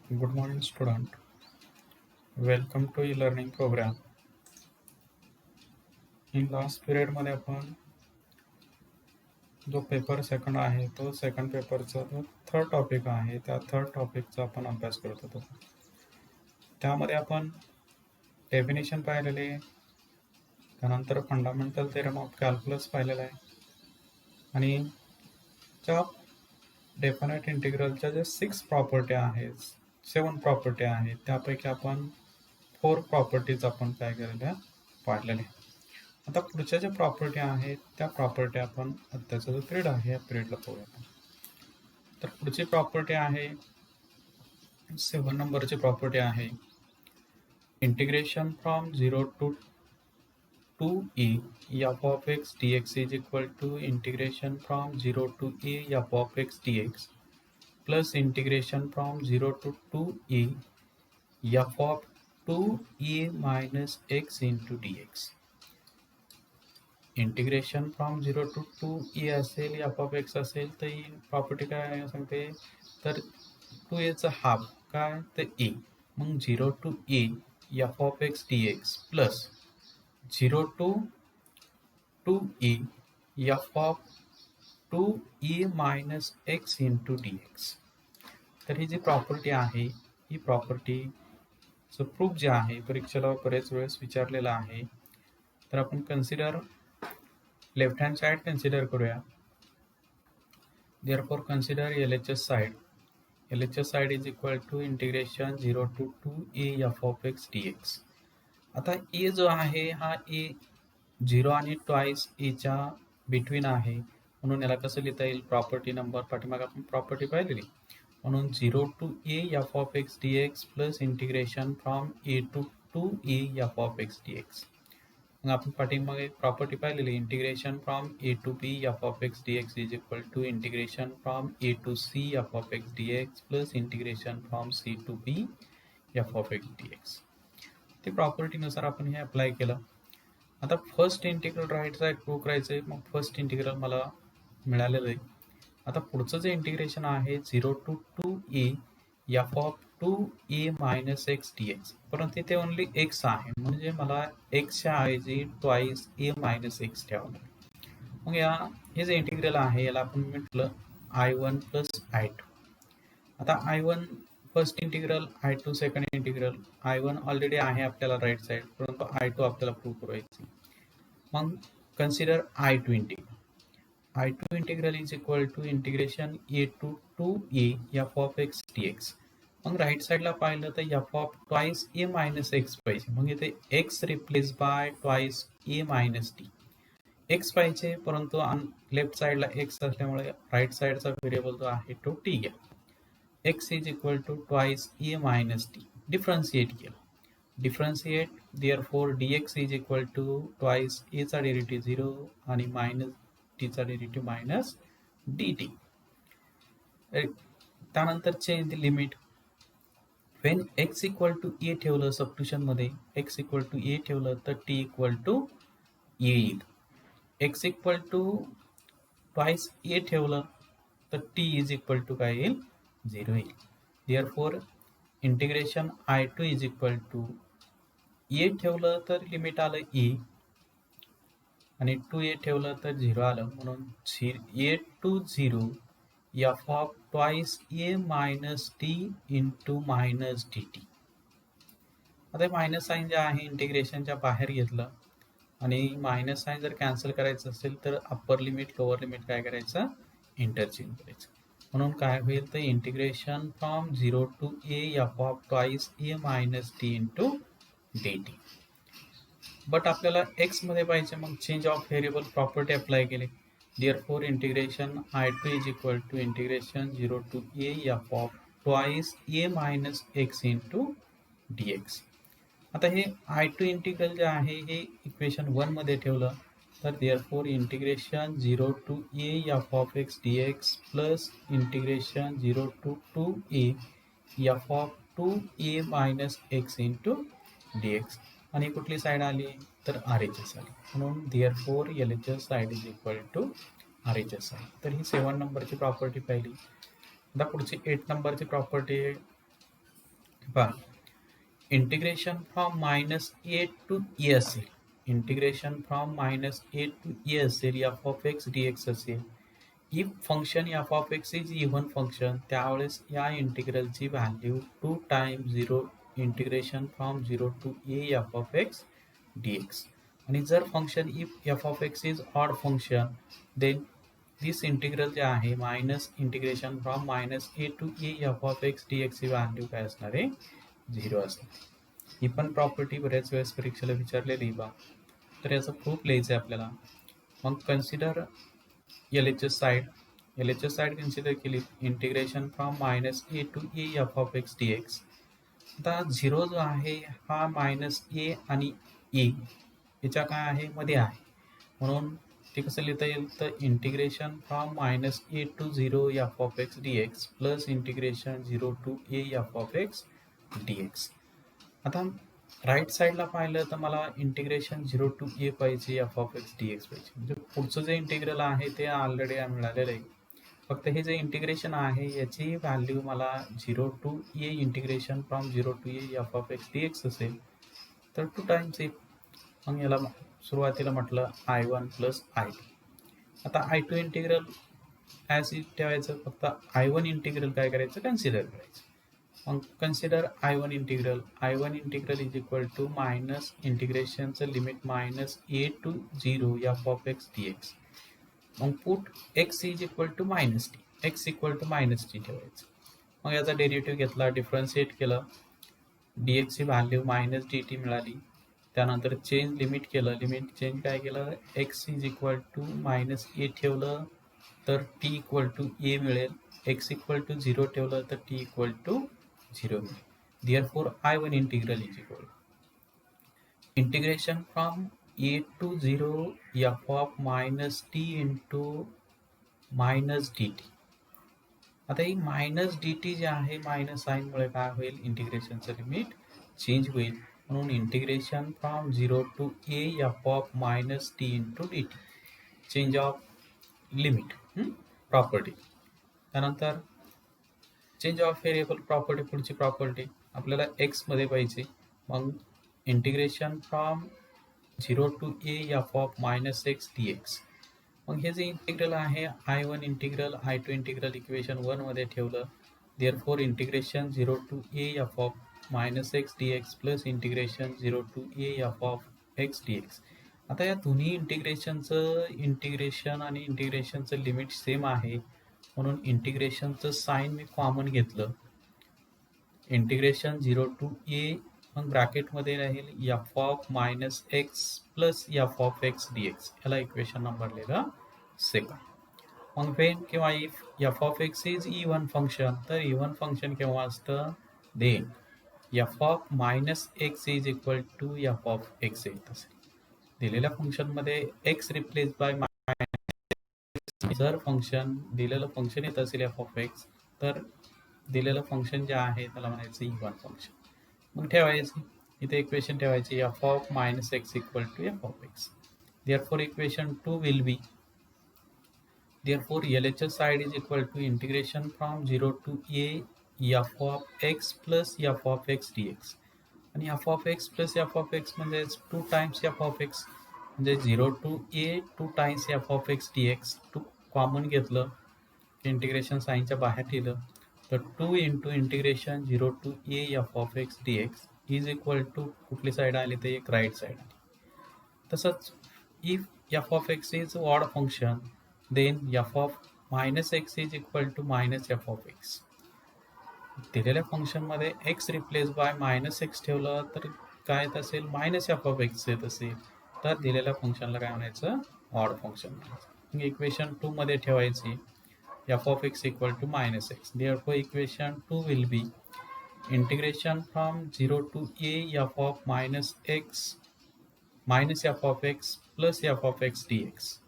Good morning, student. Welcome to e-learning program. In last period मध्ये आपण जो paper second आहे तो सेकंड पेपरचा जो थर्ड टॉपिक आहे त्या थर्ड टॉपिकचा आपण अभ्यास करत होतो. त्यामध्ये आपण डेफिनेशन पाहिलेले, त्यानंतर फंडामेंटल थेरम ऑफ कॅल्क्युलस पाहिलेला आहे आणि त्या डेफिनेट इंटिग्रलच्या जे 6 प्रॉपर्टी आहेत, 7 प्रॉपर्टी आहेत, त्यापैकी आपण 4 प्रॉपर्टीज आपण काय केलेल्या पाहिलेल्या. आता पुढच्या ज्या प्रॉपर्टी आहेत त्या प्रॉपर्टी आपण त्याचा जो पिरियड आहे या पिरियडला पाहूया. तर पुढची प्रॉपर्टी आहे 7 नंबरची प्रॉपर्टी आहे integration from 0 to 2e f of x dx is equal to integration from 0 to e f of x dx plus integration from 0 to 2e f of 2e minus x into dx. Integration from 0 to 2e असेल, f of x असेल तर ही property काय सांगते, तर 2eचा half काय तर e, मग 0 to e F of x d x plus 0 to 2e f of 2e minus x into d x. तर ही जी प्रॉपर्टी आहे ही प्रॉपर्टीचं प्रूफ जे आहे परीक्षेला बरेच वेळेस विचारलेलं आहे. तर आपण consider left hand side consider करूया. therefore consider LHS side. LHS side is equal to integration 0 to 2e f of x dx. आता e जो आहे हा e 0 आणि ट्वाइस च्या बिटवीन आहे, म्हणून याला कसं लिहिता येईल, प्रॉपर्टी नंबर पाठीमागे आपण प्रॉपर्टी पाहिलेली, म्हणून 0 to e f of x dx plus integration from e to 2e f of x dx. मग आपण पाठीमागे प्रॉपर्टी पाहिलेली, integration from a to b f of x d x is equal to integration from a to c f of x d x plus integration from c to b f of x d x. ते प्रॉपर्टीनुसार आपण हे apply केलं. आता first integral right side prove करायचं आहे, मग first integral मला मिळालेलं आहे. आता पुढचं जे इंटिग्रेशन आहे 0 to 2e f of 2e minus x d x, परंतु इथे ओनली एक्स आहे, म्हणजे मला एक्सच्या ऐवजी ट्वाइस ए मायनस एक्स ठेवावं लागेल. मग हे जे इंटिग्रल आहे याला आपण म्हटलं I1 प्लस I2. आता I1 first integral, I2 second integral. I1 already आहे आपल्याला राईट साईड, परंतु I2 आपल्याला प्रूव्ह करायची. मग consider I2 integral. I2 integral is equal to integration a to 2e f of x d x. मग right साईडला पाहिलं तर f of twice a minus x पाहिजे, मग इथे x replace by twice a minus d. X पाहिजे, परंतु left साईडला एक्स असल्यामुळे राईट साईडचा व्हेरिएबल जो आहे तो टी घ्या. X is equal to twice a minus d, differentiate केलं. Differentiate therefore d x is equal to twice एचा डेरिव्हेटिव्ह 0 आणि मायनस टीचा डेरिव्हेटिव्ह मायनस डी टी. त्यानंतर change the limit. When x equal to a ठेवलं substitution मध्ये, x equal to a ठेवलं तर T equal to ए येईल. एक्स इक्वल टू ट्वाइस ए ठेवलं तर टी इज इक्वल टू काय येईल, 0 येईल. Therefore integration I2 is equal to a ठेवलं तर लिमिट आलं ए आणि 2a ठेवलं तर 0 आलं, म्हणून a to 0 f of twice a minus t into minus d t. आता मायनस साईन जे आहे इंटिग्रेशनच्या बाहेर घेतलं आणि मायनस साईन जर कॅन्सल करायचं असेल तर अप्पर लिमिट लोअर लिमिट काय करायचं, इंटरचेंज करायचं. म्हणून काय होईल तर integration from 0 to a f of twice a minus t into d t. But आपल्याला एक्स मध्ये पाहिजे, मग change of variable property apply केली. Therefore integration I2 is equal to integration 0 to a f of twice a minus x into d x. आता हे I2 integral जे आहे हे इक्वेशन 1 मध्ये ठेवलं तर therefore integration 0 to a f of x d x plus integration 0 to 2a f of 2a minus x into d x. आणि कुठली साईड आली तर RHS आली, म्हणून therefore LHS side is equal to RHS side. तर ही 7 नंबरची property पाहिली. आता पुढची 8 नंबरची प्रॉपर्टी पहा integration from minus a to a असेल, integration from minus a to a असेल, f of x d x असेल. If function f of x is even function, त्यावेळेस या इंटिग्रलची value 2 times 0 integration from 0 to a f of x d x. आणि जर function if f of x is odd function, then this integral जे आहे minus integration from minus a to a f of x d एक्सची value काय असणार आहे, 0 असणार. ही पण प्रॉपर्टी बऱ्याच वेळेस परीक्षेला विचारलेली बा, तर याचं प्रूफ लिहायचं आहे आपल्याला. मग consider LHS side, LHS side consider केली, integration from minus a to a f of x d x. आता 0 जो आहे हा मायनस ए आणि ए याच्या काय आहे मध्ये आहे, म्हणून ते कसं लिहिता येईल, तर integration from minus a to 0 f of x d x plus integration 0 to a f of x d x. आता राईट साईडला पाहिलं तर मला इंटिग्रेशन 0 टू ए पाहिजे, f of x d x पाहिजे. म्हणजे पुढचं जे इंटिग्रल आहे ते ऑलरेडी मिळालेलं आहे. फक्त हे जे इंटिग्रेशन आहे याची व्हॅल्यू मला 0 to a integration from 0 to a f of x d x असेल, तर 2 टाइम्स ए. मग याला सुरुवातीला म्हटलं I1 प्लस I2. आता I2 इंटिग्रल ॲज इट ठेवायचं, फक्त I1 इंटिग्रल काय करायचं, कन्सिडर करायचं. मग consider I1 integral, I1 integral is equal to minus इंटिग्रेशनचं limit minus a to 0 f of x d x. मग put x is equal to minus t, x equal to minus t ठेवायचं. मग याचा derivative घेतला, differentiate केलं, d एक्सची value minus d t मिळाली. त्यानंतर चेंज लिमिट केलं, लिमिट चेंज काय केलं, x is equal to minus a ठेवलं तर टी इक्वल टू ए मिळेल, एक्स इक्वल टू 0 ठेवलं तर टी इक्वल टू 0 मिळेल. Therefore I1 integral is equal integration from a to 0 f of minus t into minus dt. आता ही minus d T जे आहे minus साईनमुळे काय होईल, इंटिग्रेशनचं लिमिट चेंज होईल, म्हणून integration from 0 to a f of minus t into d t, change of limit property. त्यानंतर change of variable property, पुढची property आपल्याला एक्समध्ये पाहिजे. मग integration from 0 to a f of minus x d x. मग हे जे इंटिग्रल आहे I1 integral I2 integral equation 1 मध्ये ठेवलं. Therefore integration 0 to a f of minus x d x plus integration 0 to a f of x d x. आता या दोन्ही integration आणि इंटिग्रेशनचं लिमिट सेम आहे, म्हणून इंटिग्रेशनचं साईन मी कॉमन घेतलं, इंटिग्रेशन 0 टू ए, मग ब्रॅकेटमध्ये राहील f of minus x plus f of x d x. याला इक्वेशन नंबर लिहिलं सेकंड. मग वेन किंवा if f of x is even function, तर इव्हन फंक्शन केव्हा असतं, then f of minus x is equal to f of x येत असेल. दिलेल्या फंक्शनमध्ये एक्स रिप्लेस बाय मायनस, जर फंक्शन दिलेलं फंक्शन येत असेल एफ ऑफ एक्स, तर दिलेलं फंक्शन जे आहे त्याला म्हणायचं इव्हन फंक्शन. मग ठेवायचं इथे इक्वेशन ठेवायची f of minus x equal to f of x. Therefore equation 2 will be, therefore LHS side is equal to integration from 0 to a f of x plus f of x d x. आणि f of x plus f of x म्हणजे 2 times f of x, म्हणजे 0 to a 2 times f of x d x. 2 common घेतलं, integration साईनच्या बाहेर लिहिलं, तर 2 into integration 0 to a f of x d x is equal to कुठली side आली तर एक राईट साईड आली. तसंच if f of x is odd function, then f of minus x is equal to minus f of x. दिलेल्या फंक्शनमध्ये x replace by minus x ठेवलं तर काय येत असेल, मायनस एफ ऑफ एक्स येत असेल, तर दिलेल्या फंक्शनला काय म्हणायचं, ऑड फंक्शन म्हणायचं. इक्वेशन 2 मध्ये ठेवायची f of x equal to minus x. Therefore, equation 2 will be integration from 0 to a f of minus x minus f of x plus f of x dx.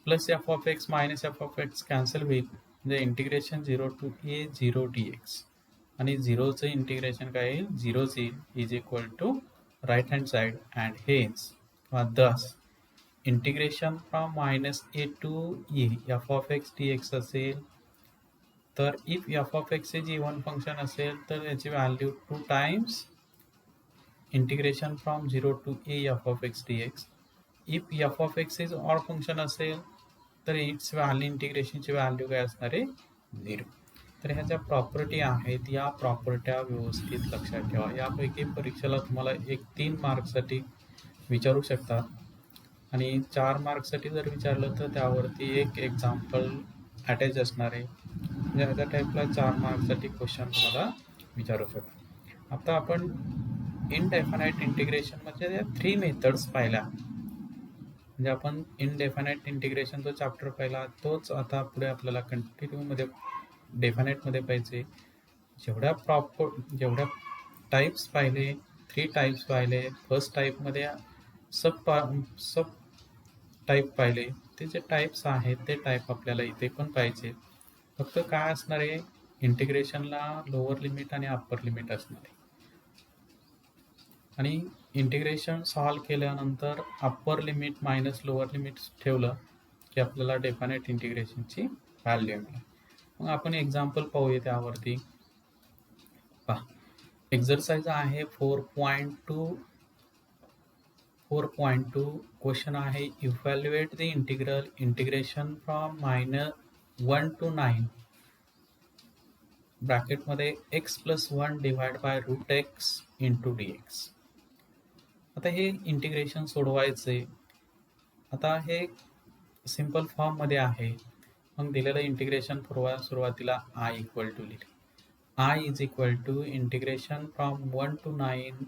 Plus f of x minus f of x cancel with the integration 0 to a 0 dx. आणि 0 चं integration काय येईल, 0 is equal to right hand side, and hence thus integration from minus a to a f of x d x असेल, तर if f of x हे even function असेल तर याची value 2 times integration from 0 to a f of x d x. If f of x is odd function असेल तर it's value इंटिग्रेशनची value काय असणार आहे 0. तर ह्या ज्या प्रॉपर्टी आहेत या प्रॉपर्ट्या व्यवस्थित लक्षात ठेवा. यापैकी परीक्षेला तुम्हाला 3 मार्क्ससाठी विचारू शकतात आणि 4 मार्क्ससाठी जर विचारलं तर त्यावरती एक एक्झाम्पल अटॅच असणार आहे. म्हणजे ह्याच्या टाईपला 4 मार्क्ससाठी क्वेश्चन तुम्हाला विचारू शकतो. आता आपण इनडेफिनाइट इंटिग्रेशन म्हणजे या 3 मेथड्स पाहिल्या. म्हणजे आपण इनडेफिनाइट इंटिग्रेशन जो चॅप्टर पहिला तोच आता पुढे आपल्याला कंटिन्यूमध्ये डेफिनाइटमध्ये पाहिजे. जेवढ्या टाईप्स पाहिले 3 टाईप्स पाहिले. फर्स्ट टाईपमध्ये सब टाईप पाहिले. ते जे टाईप्स आहेत ते टाईप आपल्याला इथे पण पाहिजे. फक्त काय असणार आहे इंटिग्रेशनला लोअर लिमिट आणि अप्पर लिमिट असणार आहे आणि इंटिग्रेशन सॉल्व केल्यानंतर upper limit minus lower limit ठेवलं की आपल्याला डेफिनेट इंटिग्रेशनची व्हॅल्यू मिळेल. मग आपण एक्झाम्पल पाहूया त्यावरती. पहा एक्झरसाइज आहे 4.2 क्वेश्चन आहे evaluate the integration from -1 to 9 ब्रॅकेटमध्ये x+1 divide by root x into dx. आता हे इंटिग्रेशन सोडवायचे. आता हे सिंपल फॉर्ममध्ये आहे. मग दिलेलं इंटिग्रेशन सुरुवातीला i इक्वल टू लिहिले. i is equal to integration from 1 to 9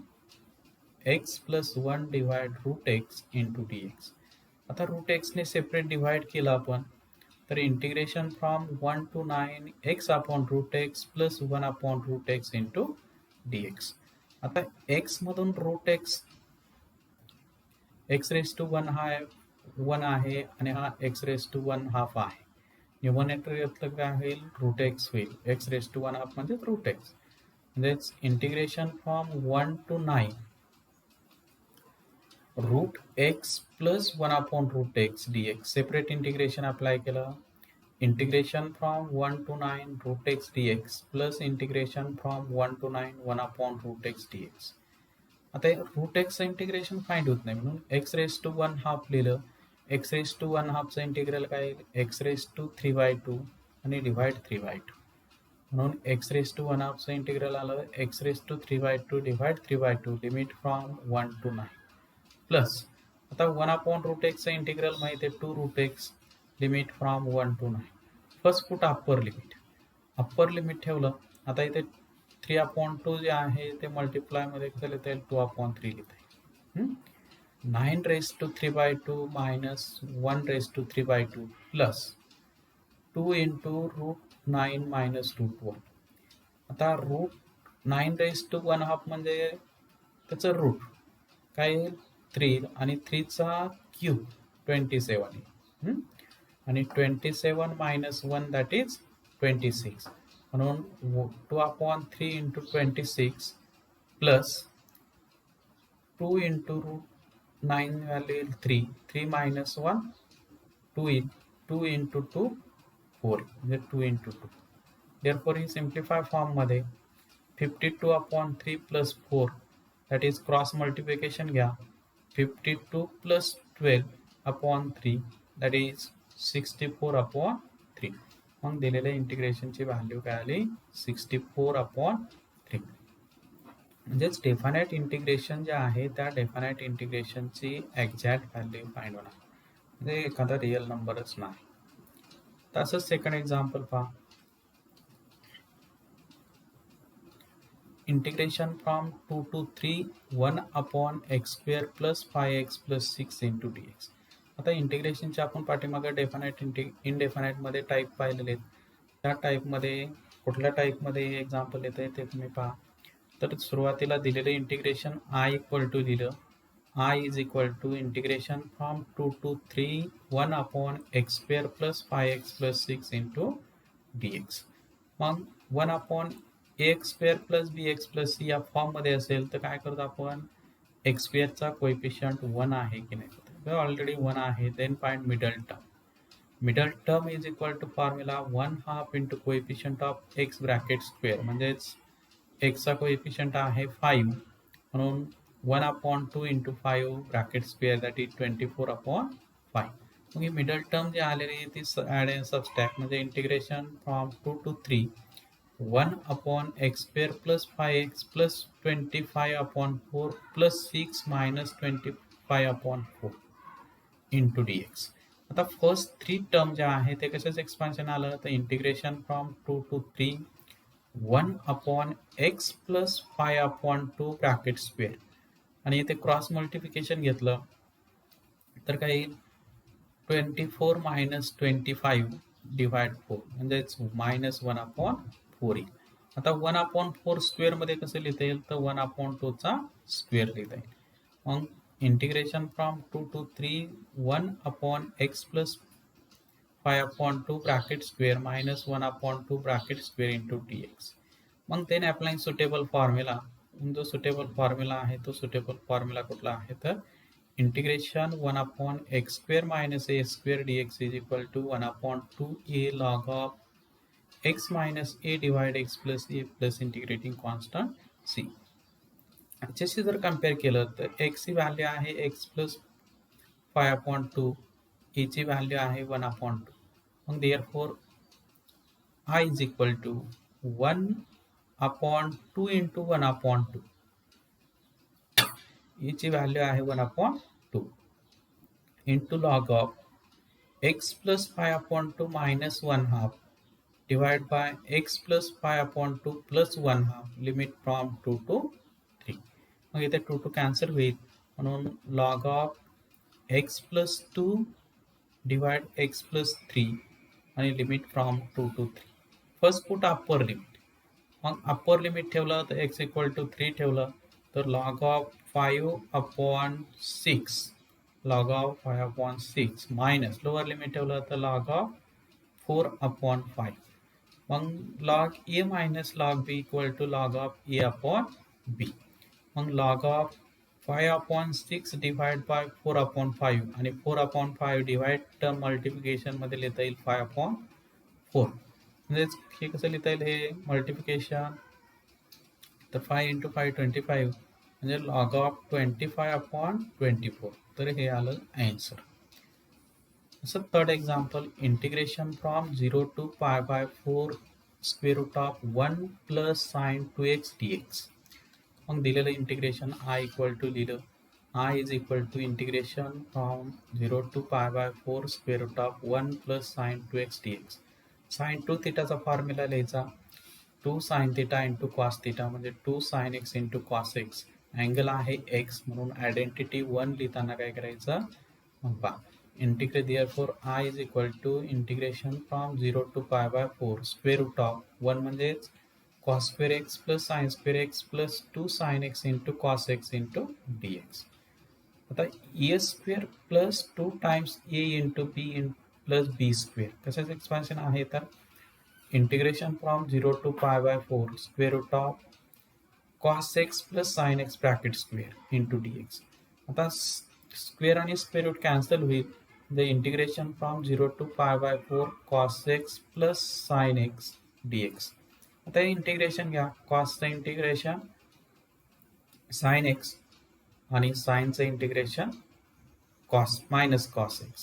x+1 divide root x into dx. आता रूट एक्सने सेपरेट डिवाइड केलं आपण तर integration from 1 to 9 x upon root x plus 1 upon root x into dx. आता x मधून root x x⁻1 हा 1 आहे आणि हा x⁻1 हाफ आहे. न्यूमरेटर घेतलं काय होईल रूट एक्स होईल. x⁻1 हाफ म्हणजे रूट एक्स. म्हणजेच integration from 1 to 9 root x plus 1 upon root x dx. Separate integration apply केलं. Integration from 1 to 9 root x dx plus integration from 1 to 9 1 upon root x dx. आता root एक्सचं integration find होत नाही म्हणून x⁻1 half लिहिलं. x⁻1 हाफचं integral काय येईल x⁻3/2 आणि डिवाइड 3/2 म्हणून x⁻1 हाफचं इंटिग्रल आलं x⁻3/2 divide 3/2 limit from 1 to 9 plus आता 1 अपॉन रूट एक्सचं इंटिग्रल माहिती आहे 2 root x limit from 1 to 9. First put upper limit ठेवलं. आता इथे 3/2 जे आहे ते मल्टिप्लायमध्ये कसं लिहिता येईल 2/3 लिहिता येईल. 9⁻³ minus 1⁻³ plus 2 into root 9 minus root 1. आता रूट 9⁻1 हाफ म्हणजे त्याचं रूट काय येईल 3 आणि 3चा क्यूब 27 येईल आणि 27 मायनस 1 दॅट इज 26. म्हणून 2/3 into 26 plus 2 into root 9 value येईल 3 मायनस 1 2 येईल 2 इंटू 2 4 म्हणजे 2 इंटू 2. देअरफॉर ही सिम्प्लिफाय फॉर्ममध्ये 52/3 plus 4 that is cross multiplication घ्या 52 प्लस 12/3 दॅट इज 64/3. मग दिलेल्या इंटिग्रेशनची व्हॅल्यू काय आली 64/3. म्हणजेच डेफिनाइट इंटिग्रेशन जे आहे त्या डेफिनाइट इंटिग्रेशनची एक्झॅक्ट व्हॅल्यू फाइंड होणार म्हणजे एखादा रिअल नंबरच नाही. तसंच सेकंड एक्झाम्पल पहा. Integration from 2 to 3 1/x² plus 5x plus 6 into dx. आता इंटिग्रेशनचे आपण पाठीमागे डेफिनाइट इनडेफिनाइटमध्ये टाईप पाहिलेले आहेत. त्या टाईपमध्ये कुठल्या टाईपमध्ये हे एक्झाम्पल येतं आहे ते तुम्ही पहा. तर सुरुवातीला दिलेलं इंटिग्रेशन i इक्वल टू लिहिलं. i is equal to integration from 2 to 3 1/x² plus 5x plus 6 into dx. मग 1/ax² plus bx plus c या फॉर्ममध्ये असेल तर काय करतो आपण x²चा कोएफिशियंट 1 आहे की नाही ऑलरेडी 1 आहे. Then find middle term. Middle term is equal to formula 1/2 into coefficient of x bracket square, म्हणजेच एक्सचा कोएफिशियंट आहे 5 म्हणून 1/2 into 5 bracket square that is 24/5. मग ही मिडल टर्म जी आलेली आहे ती ॲड अँड सबस्ट्रॅक्ट म्हणजे integration from 2 to 3 1/x² plus 5x plus 25/4 plus 6 minus 25/4 into dx. आता फर्स्ट 3 टर्म ज्या आहे ते कशाच एक्सपान्शन आलं तर integration from 2 to 3 1/x plus 5/2 bracket square आणि इथे क्रॉस मल्टिप्लिकेशन घेतलं तर काय येईल 24 minus 25 डिवाइड 4 म्हणजेच -1/4 येईल. आता 1/4 स्क्वेअर मध्ये कसं लिहिता येईल तर 1/2 चा स्क्वेअर लिहिता येईल. मग integration from 2 to 3 1/x plus 5/2 bracket square minus 1/2 bracket square into dx. मग देन अप्लाइंग सुटेबल फॉर्म्युला, जो सुटेबल फॉर्म्युला आहे तो सुटेबल फॉर्म्युला कुठला आहे तर integration 1/x² minus a² dx is equal to 1/2a log of x minus a divide x plus a plus integrating constant c. याच्याशी जर compare केलं तर x ची व्हॅल्यू आहे x प्लस 5/2, e ची व्हॅल्यू आहे 1/2. मग therefore I is equal to 1/2 into 1/2. e ची व्हॅल्यू आहे 1/2 into log of x plus 5/2 minus 1/2 divided by x plus 5/2 plus 1/2 limit from 2 to 3. मग इथे 2 to कॅन्सल होईल म्हणून log of x plus 2 divide x plus 3 आणि limit from 2 to 3. First put upper limit, मग upper limit ठेवलं तर x equal to 3 ठेवलं तर log of 5/6 log of 5/6 minus lower limit ठेवलं तर log of 4/5. मग log a minus log b equal to log of a/b. मग log of 5/6 divide by 4/5 आणि 4/5 डिवाइड टर्म मल्टिप्लिकेशन मध्ये लिहिता येईल 5/4. म्हणजेच हे कसं लिहिता येईल हे मल्टिप्लिकेशन तर 5 into 5 25 म्हणजे log of 25/24. तर हे आलं आन्सर. असं third example integration from 0 to π/4 square root of 1 plus sine 2x dx. मग दिलेलं इंटिग्रेशन I इक्वल टू लिहिलं I is equal to integration from 0 to π/4 square root of 1 plus sine 2x dx. Sine 2 थिटाचा formula लिहायचा 2 sine theta into cos theta म्हणजे 2 sine x into cos x. Angle आहे x म्हणून identity 1 लिहिताना काय करायचं मग पहा integrate therefore I is equal to integration from 0 to π/4 square root of 1 म्हणजेच cos square x plus sin square x plus 2 sin x into cos x into dx. आता a square plus 2 times a into b plus b square कशाचं expansion आहे तर integration from 0 to π/4 square root of cos x plus sin x bracket square into dx. आता square आणि square root cancel होईल the integration from 0 to π/4 cos x plus sin x dx. आता integration घ्या कॉसचं integration sine x आणि साइनचं integration cos minus cos x.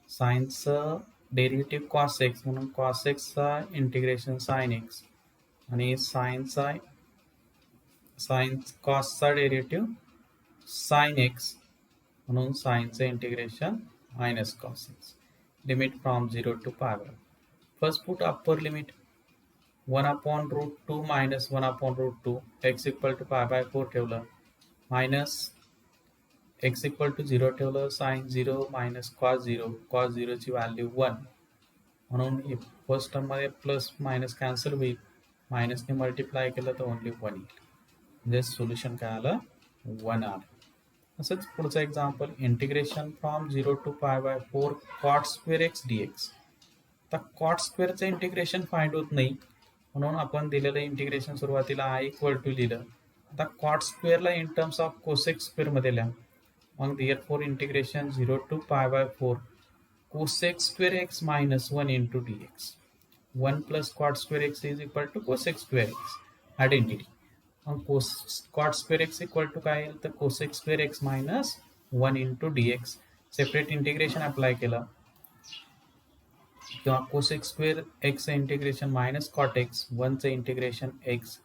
साइनचं derivative cos x म्हणून कॉस एक्सचा इंटिग्रेशन साइन एक्स आणि साइनचा कॉसचा डेरिव्हेटिव्ह साइन एक्स म्हणून साइनचं integration minus cos x. Limit from 0 to π. First put upper limit 1/√2 minus 1/√2 x equal to π/4 ठेवलं मायनस x इक्वल टू 0 ठेवलं साइन 0 मायनस कॉस 0 ची व्हॅल्यू 1 म्हणून फर्स्ट टर्म मध्ये प्लस मायनस कॅन्सल होईल मायनसने multiply केलं तर ओनली 1 येईल म्हणजे सोल्युशन काय आलं 1 आलं. असंच पुढचं example integration from 0 to π/4 cot square x dx. आता कॉट स्क्वेअरचं इंटिग्रेशन फाइंड होत नाही म्हणून आपण दिलेलं इंटिग्रेशन सुरुवातीला I इक्वल टू लिहिलं. आता कॉट स्क्वेअरला in terms of cosec square मध्ये लिहा. मग therefore integration 0 to π/4 cosec square x minus 1 into dx. 1 plus cot square x is equal to cosec square x. Identity. And cot square x equal to काय येईल तर cosec square x minus 1 into dx. Separate integration apply केलं किंवा cosec square x चं integration minus cot x 1 चं integration x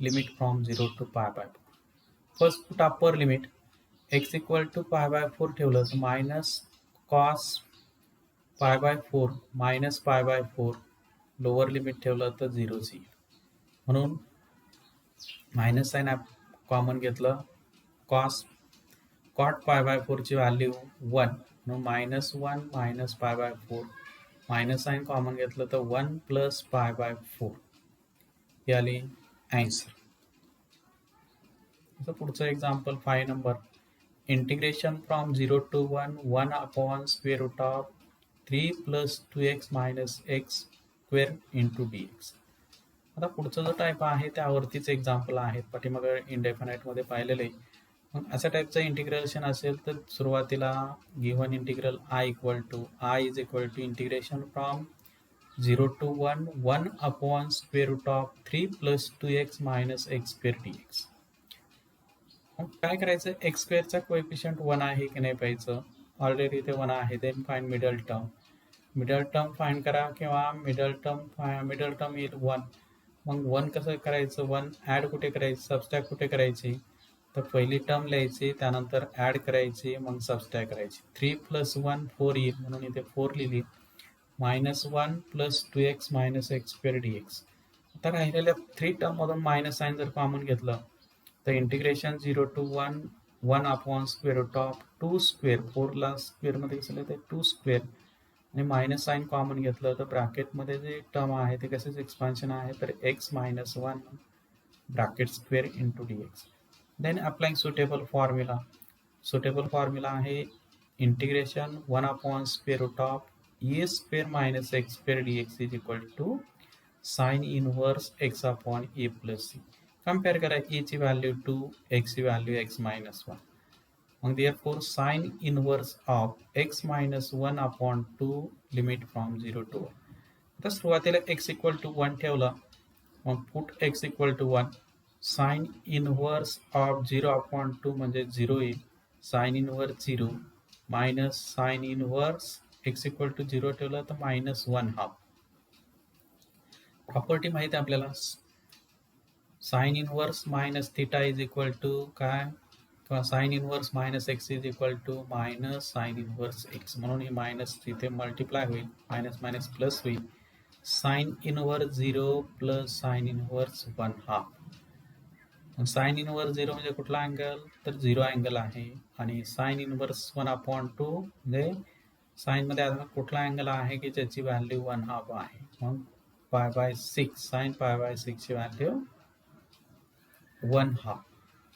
limit from 0 to pi by 4. First put upper limit x equal to pi by 4 ठेवलं तर minus cos pi by 4 minus pi by 4 lower limit ठेवलं तर 0 येईल. म्हणून minus sign common घेतलं cos cot pi by 4 ची value 1 म्हणून minus 1 minus pi by 4 minus sign common घेतलं तर 1 प्लस pi by 4 हे आली आन्सर. पुढचं example 5 number integration from 0 to 1 upon square root of 3 plus 2x minus x square into dx. आता पुढचा जो टाईप आहे त्यावरतीच एक्झाम्पल आहेत, पाठीमाग इंडेफिनाइट मध्ये पाहिलेले. मग अशा टाईपचं इंटिग्रेशन असेल तर सुरुवातीला given integral i is equal to integration from 0 to 1 upon square root of 3 plus 2x minus x square dx. काय करायचं, एक्स स्क्वेअरचा कोएफिशियंट 1 आहे की नाही पाहायचं. ऑलरेडी ते 1 आहे. Then find middle term find करा किंवा मिडल टर्म येईल 1. मग 1 कसं करायचं, 1 ॲड कुठे करायचं, सबस्ट्रॅक्ट कुठे करायची, तर पहिली टर्म लिहायची, त्यानंतर ॲड करायची, मग सबस्ट्रॅक्ट करायची. 3 + 1 4 येईल म्हणून इथे 4 लिहिली. -1 + 2x - x² dx. आता राहिलेल्या 3 टर्ममधून मायनस साइन जर कॉमन घेतलं तर integration 0 to 1 upon square root of 2 square 4 ला स्क्वेअर मध्ये घेतलं तर 2 स्क्वेअर आणि मायनस साइन कॉमन घेतलं तर ब्रॅकेटमध्ये जे टर्म आहे ते कसेच एक्सपान्शन आहे तर x - 1 bracket square into dx. Then applying suitable formula आहे integration 1 upon square root of a² - x² dx is equal to sine inverse x upon a plus c. Compare करा e ची value 2, x ची value x - 1. मग therefore sine inverse of x - 1 upon 2 limit from 0 to 1. आता सुरुवातीला x equal to 1 ठेवलं, मग put x equal to 1. Sine inverse of 0 upon 2 म्हणजे 0 येईल. Sine inverse 0 minus sine inverse x equal to 0 ठेवलं तर -1/2. प्रॉपर्टी माहिती आहे आपल्याला, sine inverse minus theta is equal to काय किंवा sine inverse minus x is equal to minus sine inverse x. म्हणून हे मायनस तिथे मल्टिप्लाय होईल, मायनस मायनस प्लस होईल. Sine inverse 0 plus sine inverse 1/2. Sign inverse 0 म्हणजे कुठला अँगल तर 0 अँगल आहे आणि साइन इनवर्स 1/2 म्हणजे साइन मध्ये आता कुठला अँगल आहे की ज्याची व्हॅल्यू 1/2 आहे. मग π/6 साइन π/6 ची व्हॅल्यू 1/2.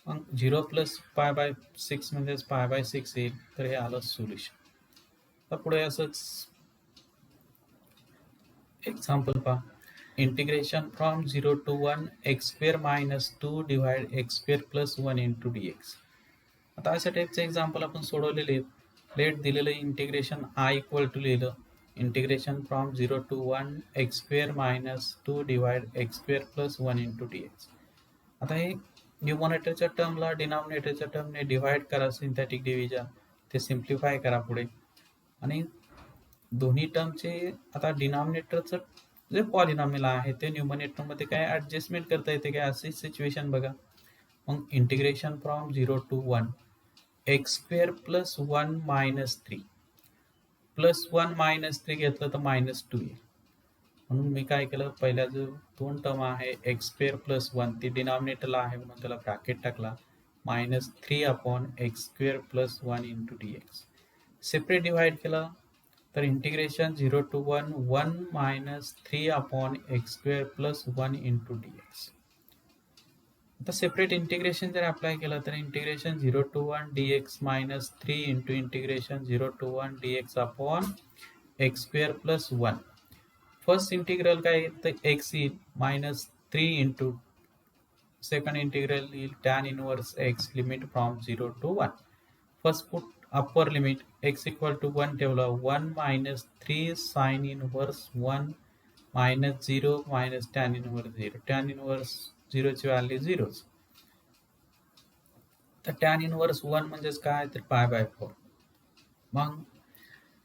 मग 0 प्लस π/6 म्हणजे π/6 येईल. तर हे आलं सोल्युशन. तर पुढे असंच एक्झाम्पल पहा. Integration from 0 to 1 x² - 2 divide x² + 1 into dx. आता अशा टाईपचे एक्झाम्पल आपण सोडवलेले. लेट दिलेलं इंटिग्रेशन i इक्वल टू लिहिलं integration from 0 to 1 x² - 2 divide x² + 1 into dx. आता हे न्यूमरेटरच्या टर्मला डिनॉमिनेटरच्या टर्मने डिवाइड करा, सिंथेटिक डिव्हिजन, ते सिम्प्लिफाय करा पुढे. आणि दोन्ही टर्मचे आता डिनॉमिनेटरचं जे पॉलिनॉमियल आहे ते न्यूमरेटरमध्ये काय ॲडजस्टमेंट करता येते काय, अशी सिच्युएशन बघा. मग integration from 0 to 1 x² + 1 - 3 plus 1 - 3 घेतलं तर -2 येईल. म्हणून मी काय केलं, पहिल्या जो 2 टर्म आहे x² + 1 ती डिनॉमिनेटरला आहे म्हणून त्याला ब्रॅकेट टाकला. -3/x² + 1 into dx. Separate divide केलं तर integration 0 to 1 -3/x² + 1 into dx. आता सेपरेट इंटिग्रेशन जर अप्लाय केलं तर integration 0 to 1 dx - 3 into integration 0 to 1 dx upon x² + 1. First integral काय येईल तर x येईल -3 इंटू सेकंड इंटिग्रल येईल tan inverse x limit from 0 to 1. First put upper limit x equal to 1 ठेवलं, 1 minus 3 sine inverse 1 minus 0 minus tan inverse 0. Tan inverse 0ची value 0च. तर tan inverse 1 म्हणजेच काय, तर पाय बाय 4. मग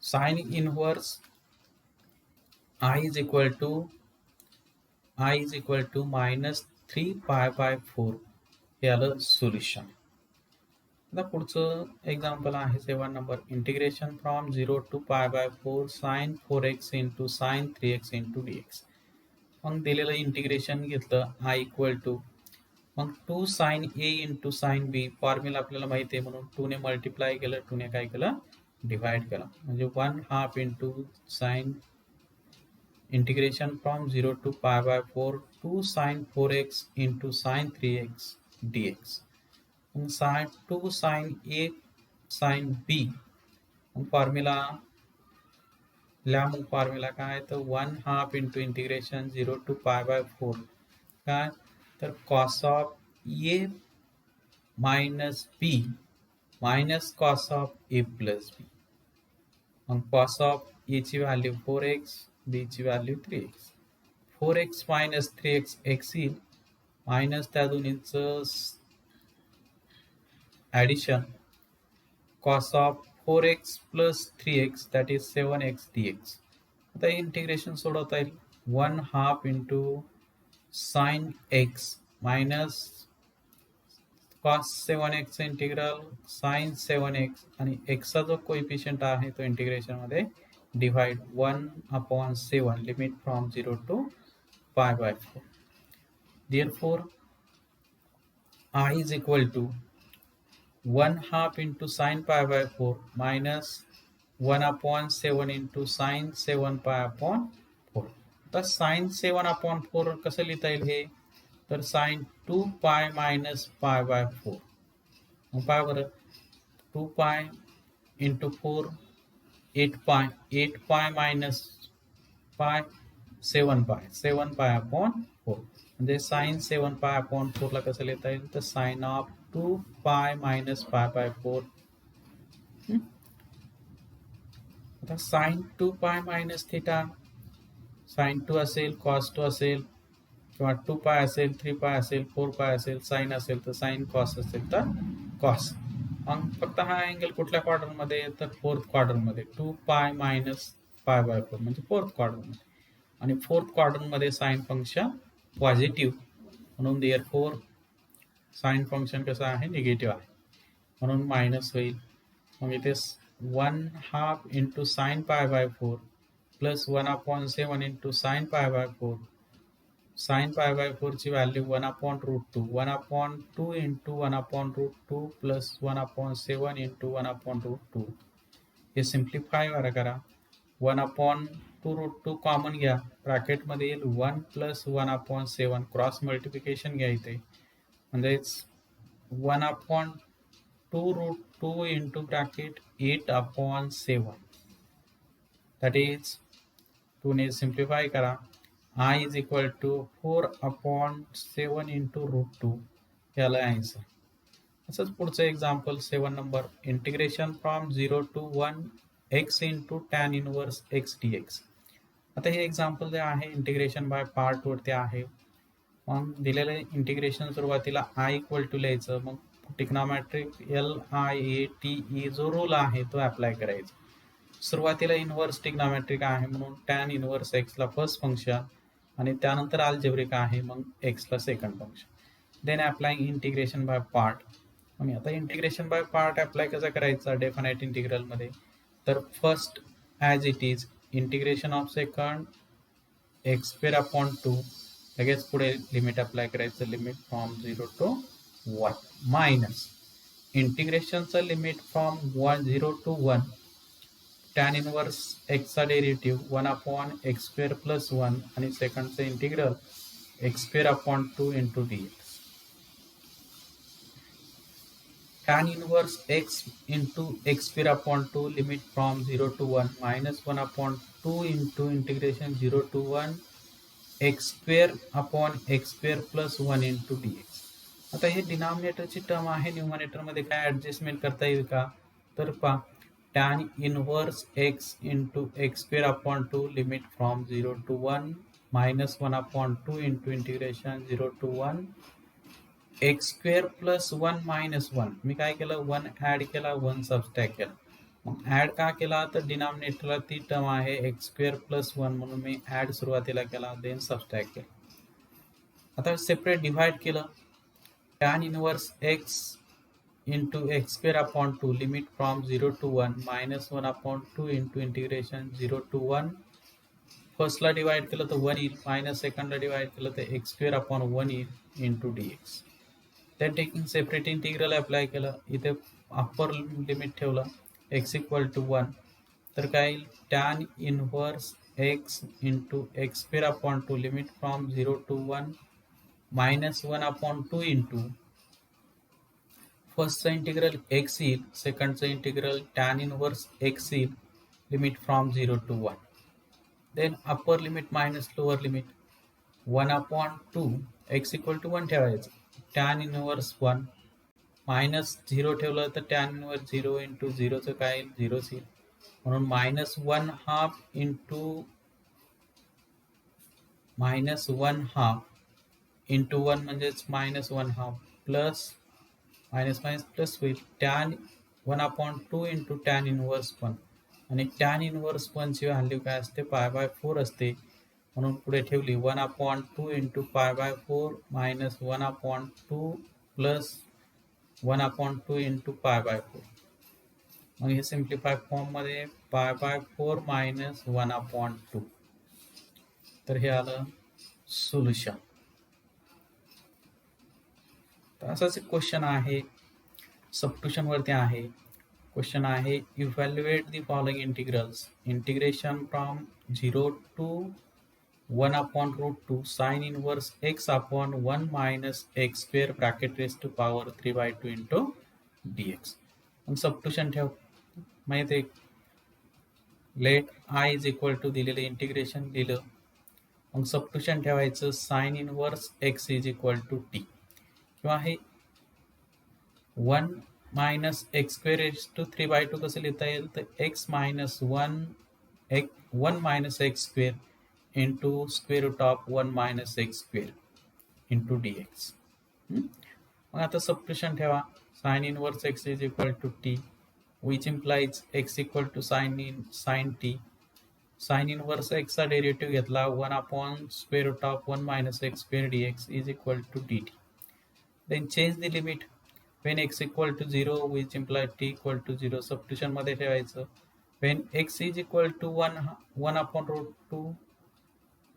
sine inverse I is equal to minus 3 pi by 4 हे आलं सोल्युशन. आता पुढचं एक्झाम्पल आहे 7 नंबर. Integration from 0 to pi by 4 sine 4x into sine 3x into dx. मग दिलेलं इंटिग्रेशन घेतलं I इक्वल टू, मग 2 sine a into sine b, formula आपल्याला माहिती आहे म्हणून 2 ने मल्टिप्लाय केलं, 2 ने काय केलं, डिवाइड केलं, म्हणजे 1/2 into sine integration from 0 to pi by 4 2 sine 4x into sine 3x dx. मग 2 साइन a साइन b, मग फॉर्म्युला मग फॉर्म्युला काय, तर 1/2 into integration 0 to pi by 4 काय, तर cos of a minus b minus cos of a plus b. मग cos of a ची value 4x, b ची value 3x. 4x minus 3x x येईल, मायनस त्या दोन्हीचं addition, cos of 4x plus 3x that is 7x dx. आता integration सोडवता येईल, 1/2 into sine x minus cos 7x integral sine 7x, आणि x चा जो कोइफिशियंट आहे तो इंटिग्रेशन मध्ये divide 1/7 limit from 0 to pi by 4. Therefore I is equal to 1/2 into sin pi by 4 minus 1/7 into sin 7 pi upon 4. तर sin 7 upon 4 कसं लिहिता येईल हे, तर sin 2 pi minus pi by 4. मग पाय बरं, 2 pi into 4 8 pi minus pi 7 pi upon 4. म्हणजे साइन 7 pi upon 4 ला कसं लिहिता येईल, तर sine of 2 pi minus pi by 4. आता sine 2 pi minus theta, sine 2 असेल, कॉस 2 असेल, किंवा 2 pi असेल, 3 pi असेल, 4 pi असेल, साइन असेल तर साइन, कॉस असेल तर कॉस. मग फक्त हा अँगल कुठल्या क्वाड्रंटमध्ये, तर फोर्थ क्वाड्रंटमध्ये. 2 pi minus pi by 4 म्हणजे फोर्थ क्वाड्रंटमध्ये, आणि फोर्थ क्वाड्रंटमध्ये साइन फंक्शन पॉझिटिव्ह, म्हणून देअरफॉर साइन फंक्शन कसं आहे, निगेटिव्ह आहे, म्हणून मायनस होईल. मग इथे 1/2 into sine pi by 4 plus 1/7 into sine pi by 4. Sine pi by 4 ची व्हॅल्यू 1/√2, 1/2 इंटू 1/√2 प्लस 1/7 इंटू 1/√2. हे सिम्प्लिफाय करा, 1/2√2 कॉमन घ्या, ब्रॅकेटमध्ये येईल 1 प्लस 1/7, क्रॉस मल्टिप्लिकेशन घ्या इथे, म्हणजेच 1/2√2 इंटू ब्रॅकेट 8/7, दॅट इज 2 ने सिम्प्लिफाय करा. I is equal to 4/7 into √2, याला आन्सर. असंच पुढचं एक्झाम्पल 7 नंबर. Integration from 0 to 1 x into tan inverse x dx. आता हे एक्झाम्पल जे आहे इंटिग्रेशन बाय पार्ट वरती आहे. मग दिलेलं इंटिग्रेशन सुरुवातीला I इक्वल टू लिहायचं, मग टिग्नॉमॅट्रिक LIATE जो रूल आहे तो अप्लाय करायचा. सुरुवातीला इनवर्स टिग्नॉमॅट्रिक आहे म्हणून टॅन इनवर्स x ला फर्स्ट फंक्शन, आणि त्यानंतर अल्जेब्रिक आहे मग x ला second function. Then applying integration by part. आणि आता इंटिग्रेशन बाय पार्ट अप्लाय कसा करायचा डेफिनाइट इंटिग्रल मध्ये, तर first as it is integration of second x² upon 2, लगेच पुढे लिमिट अप्लाय करायचं, लिमिट फ्रॉम 0 टू 1 मायनस इंटिग्रेशनचं limit from 0 to 1 tan inverse x चा डेरिव्हेटिव्ह 1/x² प्लस 1, आणि सेकंडचं integral x² upon 2 into dx. Tan inverse x into x² upon 2 limit from 0 to 1 minus 1/2 into integration 0 to 1 x² upon x² plus 1 into dx. आता हे डिनॉमिनेटरची term आहे, न्यूमरेटरमध्ये काय adjustment करता येईल का, तर पहा tan inverse x into x square upon 2 limit from 0 to 1 minus 1 upon 2 into integration 0 to 1 x square plus 1 minus 1 मी काय केलं 1 ऍड केला 1 सबस्ट्रॅक्ट केला. मग ऍड का केला तर डिनॉमिनेटरला ती टर्म आहे एक्स स्क्वेअर प्लस 1 म्हणून मी ऍड सुरुवातीला केला देन सबस्ट्रॅक्ट केला. आता सेपरेट डिवाइड केलं tan inverse x into x square upon 2 limit from 0 to 1 minus 1 upon 2 into integration 0 to 1 फर्स्टला divide केलं तर 1 येईल मायनस सेकंडला डिवाइड केलं तर एक्स स्क्वेअर अपॉन 1 येईल into d x. Then taking separate integral apply केलं इथे upper limit ठेवलं x equal to 1 तर काय येईल tan inverse x into x square upon 2 limit from 0 to 1 minus 1 upon 2 into फर्स्टचं इंटिग्रल एक्स येईल सेकंडचं इंटिग्रल टॅन इनवर्स एक्स येईल limit from 0 to 1 then upper limit minus lower limit 1 upon 2 x equal to 1 ठेवायचं tan inverse 1 minus 0 ठेवलं तर tan inverse 0 into 0 चं काय येईल 0 येईल म्हणून minus 1 half into minus 1 half into 1 म्हणजेच minus 1 half plus minus minus plus होईल tan 1 upon 2 into tan inverse 1 आणि टॅन इनवर्स 1 ची व्हॅल्यू काय असते पाय बाय 4 असते म्हणून पुढे ठेवली 1 upon 2 into pi by 4 minus 1 upon 2 plus 1 upon 2 into pi by 4. मग हे सिम्प्लिफाय फॉर्म मध्ये पाय बाय 4 मायनस 1 अपॉन 2 तर हे आलं सोल्युशन. तर असाच एक क्वेश्चन आहे सबस्टिट्यूशन वरती आहे. क्वेश्चन आहे evaluate the following integrals integration from 0 to 1 upon root 2 sine inverse x upon 1 minus x square bracket raise to power 3/2 into dx. मग सबस्टिट्यूशन ठेव माहिती let I is equal to दिलेलं integration दिलं मग substitution ठेवायचं sine inverse x is equal to t किंवा हे 1 minus x square एस टू 3/2 कसं लिहिता येईल तर x minus 1 minus x square into square root of 1 minus x square into d x. मग आता सबस्टिट्यूशन ठेवा sine inverse x is equal to t which implies x equal to sine t. Sine inverse एक्सचा derivative घेतला 1 upon square root of 1 minus x square d x is equal to d t. Then change the limit when x equal to 0 which imply t equal to 0 substitution मध्ये ठेवायचं when x is equal to 1 upon root 2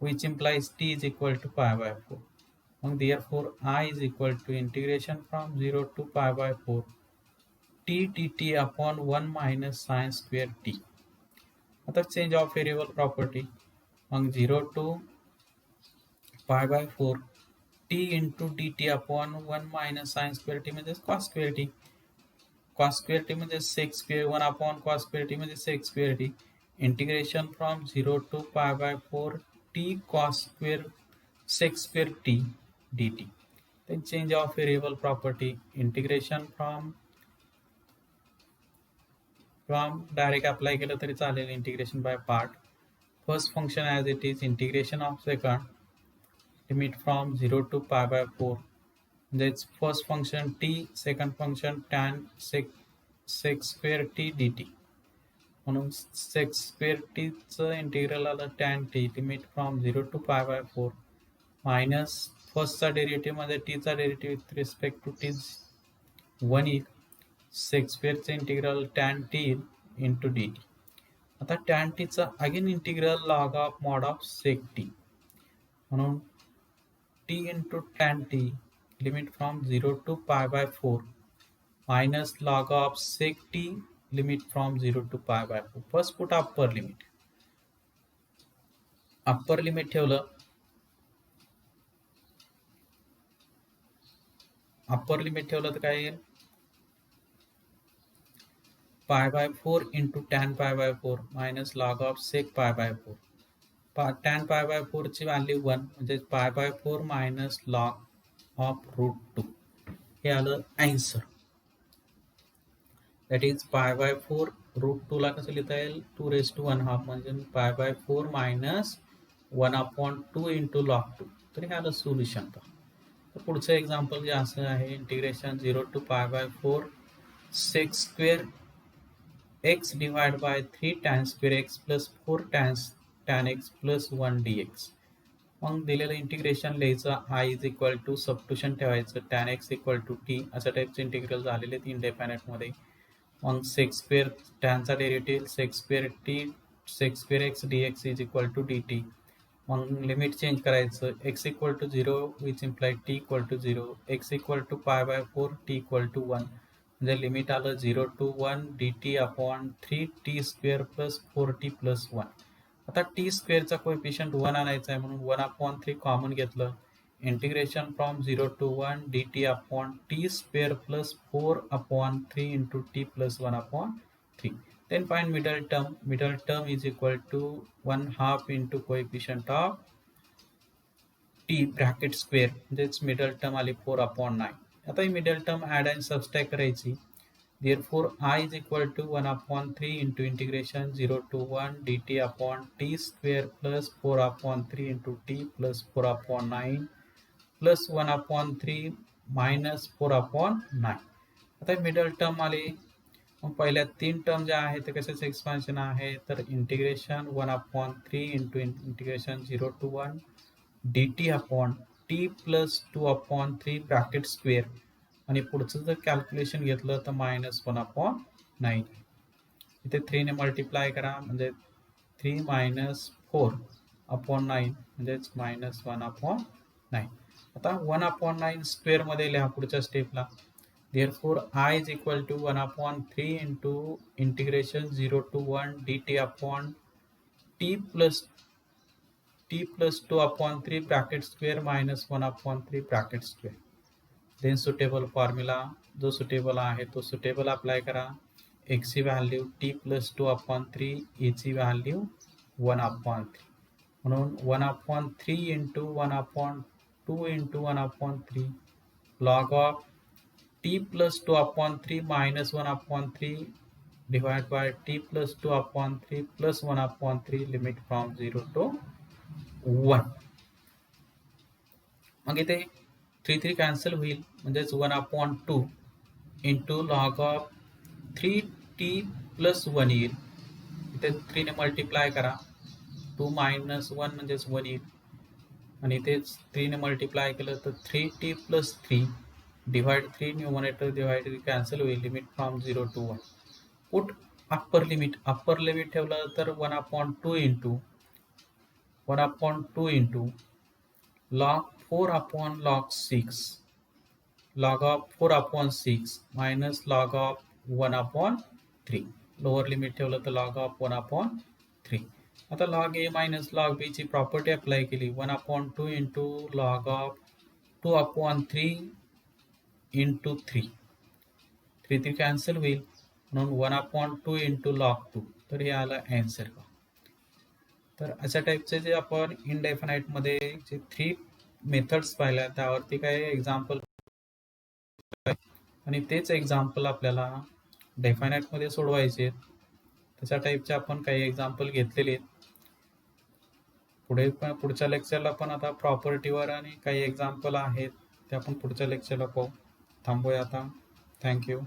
which implies t is equal to pi by 4. मग therefore I is equal to integration from 0 to pi by 4 t dt upon 1 minus sin square t. आता change of variable property मग 0 to pi by 4 t into dt upon 1 minus sin square t म्हणजे cos square t. cos square t म्हणजे sec square 1 upon cos square t म्हणजे sec square t. Integration from 0 to pi by 4 t cos square sec square t dt. Then change of variable property integration from direct apply केलं तरी चालेल integration by part. First function as it is integration of second limit from 0 to pi by 4 that's first function t second function tan sec square t dt म्हणून sec square t चं integral आलं tan t limit from 0 to pi by 4 minus फर्स्टचा derivative मध्ये t चा derivative with respect to t 1 येईल sec square चं integral tan t into dt. आता tan t चं again integral log of mod of sec t म्हणून t into tan t limit from 0 to pi by 4 minus log of sec t limit from 0 to pi by 4. First put upper limit. upper limit ठेवलं तर काय येईल pi by 4 into tan pi by 4 minus log of sec pi by 4. tan pi by 4 ची value 1 म्हणजे pi by 4 minus log of root 2 हे आलं answer. That is pi by 4 √2 ला कसं लिहिता येईल 2⁻1/2 म्हणजे पाय बाय 4 मायनस 1/2 इंटू लॉग 2. तर हे आलं सोल्युशन. तर पुढचं एक्झाम्पल जे असं आहे integration 0 to pi by 4 sec square x divide by 3 tan square x plus 4 tan x plus 1 dx. मग दिलेलं इंटिग्रेशन लिहायचं I is equal to substitution ठेवायचं tan x equal to t अशा टाईपचे इंटिग्रल झालेले 3 डेफिनेटमध्ये. मग सेक स्क्वेअर टॅनचा derivative sec square t sec square x dx is equal to dt. मग लिमिट चेंज करायचं x equal to 0 which imply t equal to 0 x equal to pi by 4 t equal to 1 म्हणजे limit आलं 0 to 1 dt upon 3 t square plus 4t plus 1. आता T स्क्वेअरचा coefficient 1 आणायचा आहे म्हणून 1/3 common घेतलं. Integration from 0 to 1 dt upon t square plus 4/3 into t plus 1/3. Then find middle term. Middle term is equal to 1/2 into coefficient of t bracket square म्हणजेच middle term आली 4/9. आता ही middle term add and subtract करायची. Therefore I is equal to 1/3 into integration 0 to 1 dt upon t square plus 4/3 into t plus 4/9 plus 1/3 minus 4/9. आता middle term आली. मग पहिल्या 3 term ज्या आहेत ते कशाचं एक्सपान्शन आहे तर integration 1/3 into integration 0 to 1 dt upon t plus 2/3 bracket square आणि पुढचं जर कॅल्क्युलेशन घेतलं तर -1/9. इथे 3 ने मल्टिप्लाय करा म्हणजे 3 मायनस 4/9 म्हणजेच -1/9. आता 1/9 स्क्वेअर मध्ये लिहा पुढच्या स्टेपला. Therefore I is equal to 1/3 into integration 0 to 1 dt upon t plus 2/3 bracket square minus 1/3 bracket square. Then suitable formula जो सुटेबल आहे तो सुटेबल अप्लाय करा. x ची व्हॅल्यू t plus 2/3 e ची व्हॅल्यू 1/3 म्हणून 1/3 into 1/2 into 1/3 log of t plus 2/3 minus 1/3 divided by t plus 2/3 plus 1/3 limit from 0 to 1. मग इथे 3 cancel होईल म्हणजेच 1/2 into log of 3t plus 1 येईल. इथे 3 ने मल्टिप्लाय करा 2 मायनस 1 म्हणजेच 1 येईल आणि इथे 3 ने मल्टिप्लाय केलं तर 3t plus 3 divide 3 numerator divide cancel होईल. Limit from 0 to 1. Put upper limit ठेवलं तर 1/2 into log 4 log 6 log of 4/6 minus log of 1/3. Lower limit ठेवलं तर log of 1/3. आता log a minus log b ची प्रॉपर्टी अप्लाय केली. 1/2 into log of 2/3 into 3 cancel होईल म्हणून 1/2 इंटू log 2. तर हे आलं ॲन्सर. तर अशा टाईपचे जे आपण इनडेफिनाइट मध्ये जे 3 मेथड्स पाहिल्या त्यावरती काही एक्झाम्पल आणि तेच एक्झाम्पल आपल्याला डेफिनाइट मध्ये सोडवायचे. तशा टाईपचे आपण काही एक्झाम्पल घेतलेले आहेत. पुढच्या लेक्चरला पण आता प्रॉपर्टीवर आणि काही एक्झाम्पल आहेत ते आपण पुढच्या लेक्चरला पाहू. थांबूया आता. थँक्यू.